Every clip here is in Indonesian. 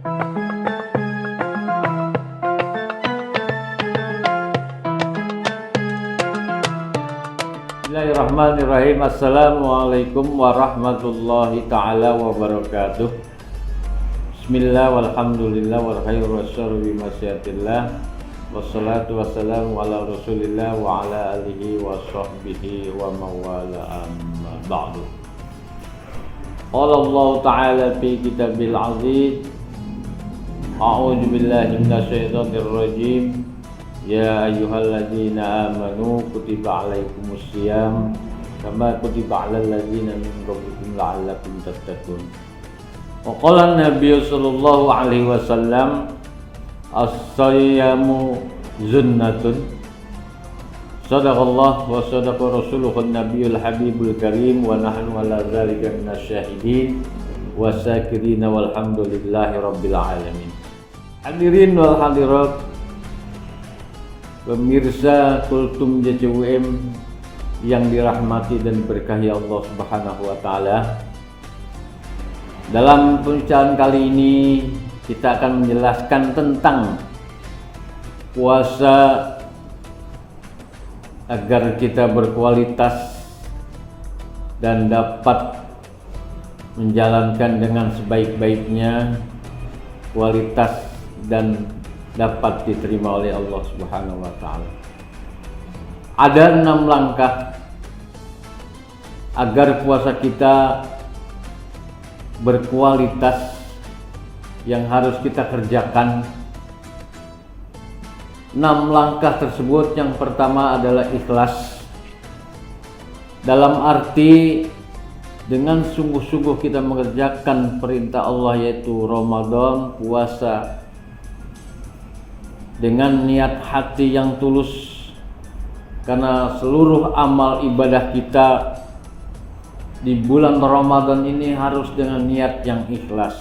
Bismillahirrahmanirrahim. Assalamualaikum warahmatullahi ta'ala wabarakatuh. Bismillah walhamdulillah wal khairu wasyarru bimasyiatillah. Wassalatu wassalamu ala rasulillah wa ala alihi wa sahbihi wa mawala amma ba'du. Qala Allah ta'ala fi kitabil aziz. A'udzu billahi minasyaitonir rajim. Ya ayyuhalladzina amanu kutiba alaikumusiyam kama kutiba alal ladzina min qablikum la'allakum tattaqun. Wa qala an-nabiy sallallahu alaihi wasallam as-siyamu junnatun. Sadaqallah wa sadaqa rasuluhun nabiyul habibul karim wa nahnu ala dzalika minasyahidin wa syakirin walhamdulillahi rabbil alamin. Hadirin wal hadirat, pemirsa Kultum JCUM yang dirahmati dan berkahi Allah Subhanahu wa taala. Dalam pembicaraan kali ini kita akan menjelaskan tentang puasa agar kita berkualitas dan dapat menjalankan dengan sebaik-baiknya, kualitas dan dapat diterima oleh Allah Subhanahu wa taala. Ada 6 langkah agar puasa kita berkualitas yang harus kita kerjakan. 6 langkah tersebut, yang pertama adalah ikhlas. Dalam arti dengan sungguh-sungguh kita mengerjakan perintah Allah, yaitu Ramadan, puasa, dengan niat hati yang tulus, karena seluruh amal ibadah kita di bulan Ramadan ini harus dengan niat yang ikhlas.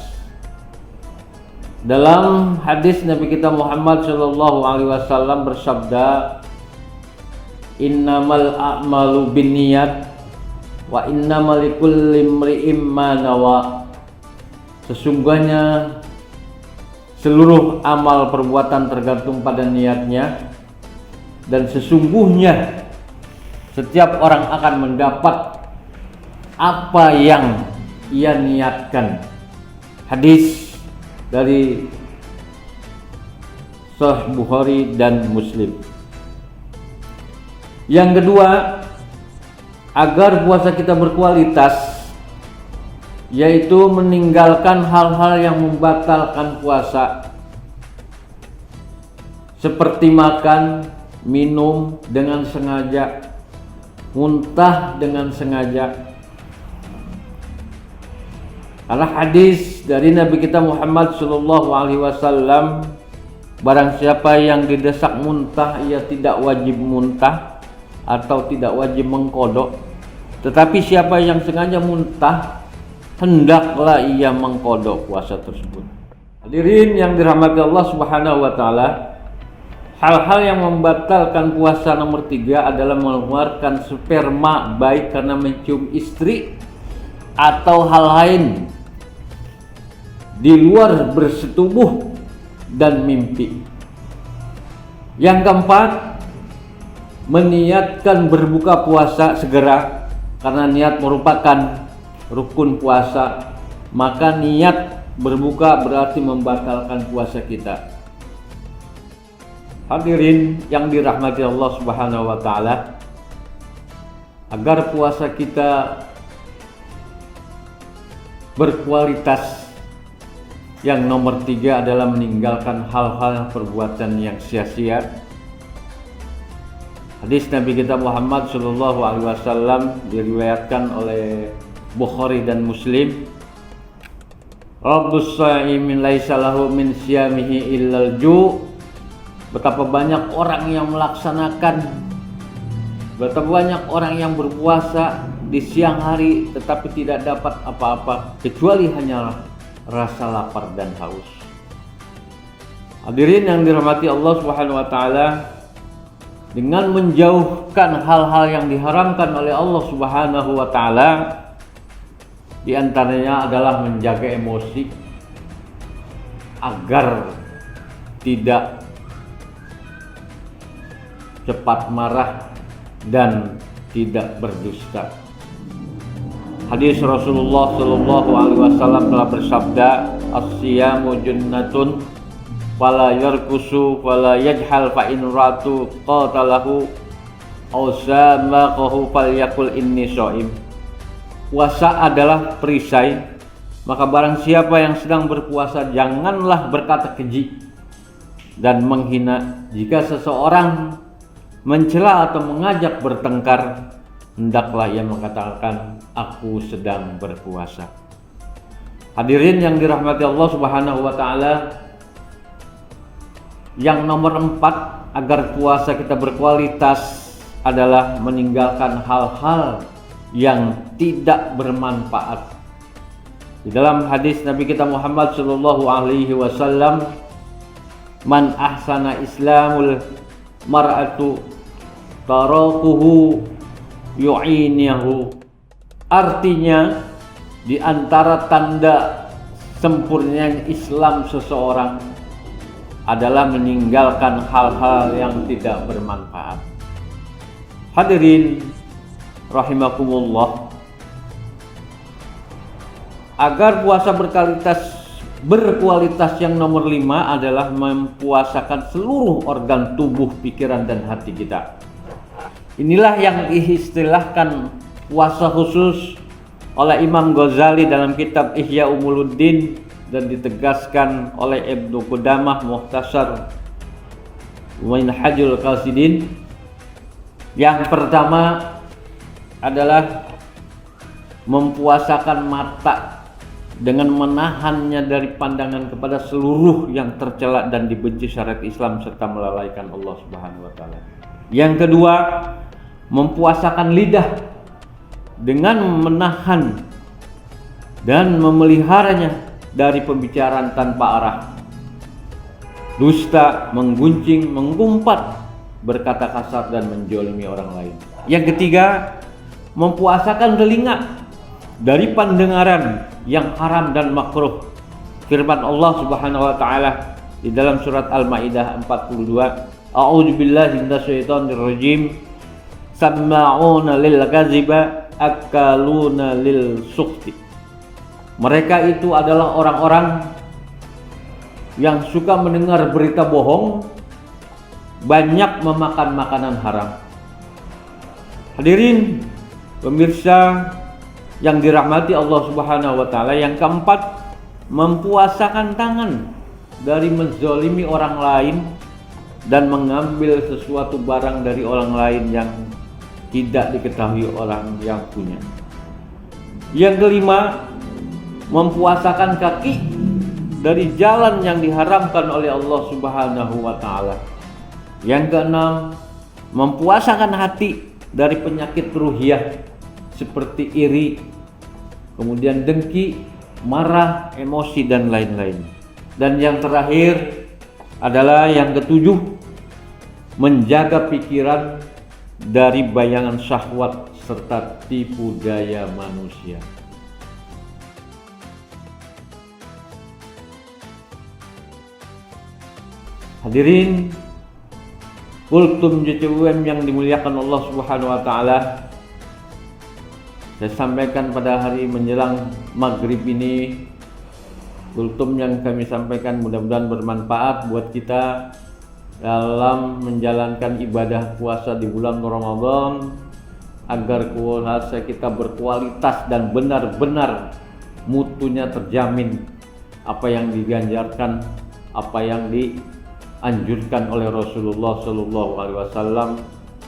Dalam hadis Nabi kita Muhammad sallallahu alaihi wasallam bersabda, innamal a'malu binniyat wa innamal likulli imri'in ma nawa. Sesungguhnya seluruh amal perbuatan tergantung pada niatnya, dan sesungguhnya setiap orang akan mendapat apa yang ia niatkan. Hadis dari Sahih Bukhari dan Muslim. Yang kedua, agar puasa kita berkualitas, yaitu meninggalkan hal-hal yang membatalkan puasa, seperti makan, minum dengan sengaja, muntah dengan sengaja. Karena hadis dari Nabi kita Muhammad sallallahu alaihi wasallam, barang siapa yang didesak muntah, ia tidak wajib muntah atau tidak wajib mengkodok. Tetapi siapa yang sengaja muntah, hendaklah ia mengkodok puasa tersebut. Hadirin yang dirahmati Allah Subhanahu wa taala, hal-hal yang membatalkan puasa nomor 3 adalah mengeluarkan sperma, baik karena mencium istri atau hal lain di luar bersetubuh dan mimpi. Yang keempat, meniatkan berbuka puasa segera, karena niat merupakan rukun puasa, maka niat berbuka berarti membatalkan puasa kita. Hadirin yang dirahmati Allah Subhanahu wa taala, agar puasa kita berkualitas, yang nomor 3 adalah meninggalkan hal-hal perbuatan yang sia-sia. Hadis Nabi kita Muhammad sallallahu alaihi wasallam diriwayatkan oleh Bukhari dan Muslim. Rabbus sha'imin laisa lahu min siyamihi illal ju'. Betapa banyak orang yang melaksanakan, betapa banyak orang yang berpuasa di siang hari tetapi tidak dapat apa-apa kecuali hanyalah rasa lapar dan haus. Hadirin yang dirahmati Allah Subhanahu wa taala, dengan menjauhkan hal-hal yang diharamkan oleh Allah Subhanahu wa taala, di antaranya adalah menjaga emosi. agar tidak cepat marah dan tidak berdusta. Hadis Rasulullah Shallallahu Alaihi Wasallam telah bersabda, "As-siyamu junnatun, fala yarkusu, fala yajhal, fa in ratu qatalahu, aw samaqahu falyakul inni shaim." Puasa adalah perisai, maka barang siapa yang sedang berpuasa janganlah berkata keji dan menghina. Jika seseorang mencela atau mengajak bertengkar, hendaklah ia mengatakan, aku sedang berpuasa. Hadirin yang dirahmati Allah Subhanahu wa taala, yang nomor 4 agar puasa kita berkualitas adalah meninggalkan hal-hal yang tidak bermanfaat. Di dalam hadis Nabi kita Muhammad sallallahu alaihi wasallam, man ahsana islamul mar'atu tarakuhu yu'inihu. Artinya, di antara tanda sempurnanya Islam seseorang adalah meninggalkan hal-hal yang tidak bermanfaat. Hadirin rahimakumullah, agar puasa berkualitas yang nomor 5 adalah mempuasakan seluruh organ tubuh, pikiran dan hati kita. Inilah yang diistilahkan puasa khusus oleh Imam Ghazali dalam kitab Ihya Ulumuddin dan ditegaskan oleh Ibnu Qudamah Mukhtasar Minhajul Qasidin. Yang pertama adalah mempuasakan mata dengan menahannya dari pandangan kepada seluruh yang tercela dan dibenci syariat Islam serta melalaikan Allah Subhanahu wa taala. Yang kedua, mempuasakan lidah dengan menahan dan memeliharanya dari pembicaraan tanpa arah, dusta, menggunjing, mengumpat, berkata kasar dan menjolimi orang lain. Yang ketiga, mempuasakan telinga dari pendengaran yang haram dan makruh. Firman Allah Subhanahu wa taala di dalam surat Al-Maidah 42, A'udzubillahi minasyaitonir rajim, samma'una lil kadziba akaluna lil sukhti. Mereka itu adalah orang-orang yang suka mendengar berita bohong, banyak memakan makanan haram. Hadirin pemirsa yang dirahmati Allah Subhanahu wa taala, yang keempat, mempuasakan tangan dari menzalimi orang lain dan mengambil sesuatu barang dari orang lain yang tidak diketahui orang yang punya. Yang kelima, mempuasakan kaki dari jalan yang diharamkan oleh Allah Subhanahu wa taala. Yang keenam, mempuasakan hati dari penyakit ruhiyah seperti iri, kemudian dengki, marah, emosi dan lain-lain. Dan yang terakhir adalah yang ketujuh, menjaga pikiran dari bayangan syahwat serta tipu daya manusia. Hadirin Kultum JCUM yang dimuliakan Allah Subhanahu wa taala, saya sampaikan pada hari menjelang maghrib ini, kultum yang kami sampaikan mudah-mudahan bermanfaat buat kita dalam menjalankan ibadah puasa di bulan Ramadan, agar puasa kita berkualitas dan benar-benar mutunya terjamin, apa yang diganjarkan, apa yang dianjurkan oleh Rasulullah Shallallahu Alaihi Wasallam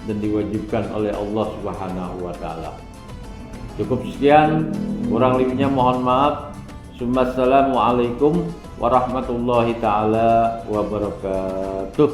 dan diwajibkan oleh Allah Subhanahu wa taala. Cukup sekian, kurang lebihnya mohon maaf. Assalamualaikum warahmatullahi taala wabarakatuh.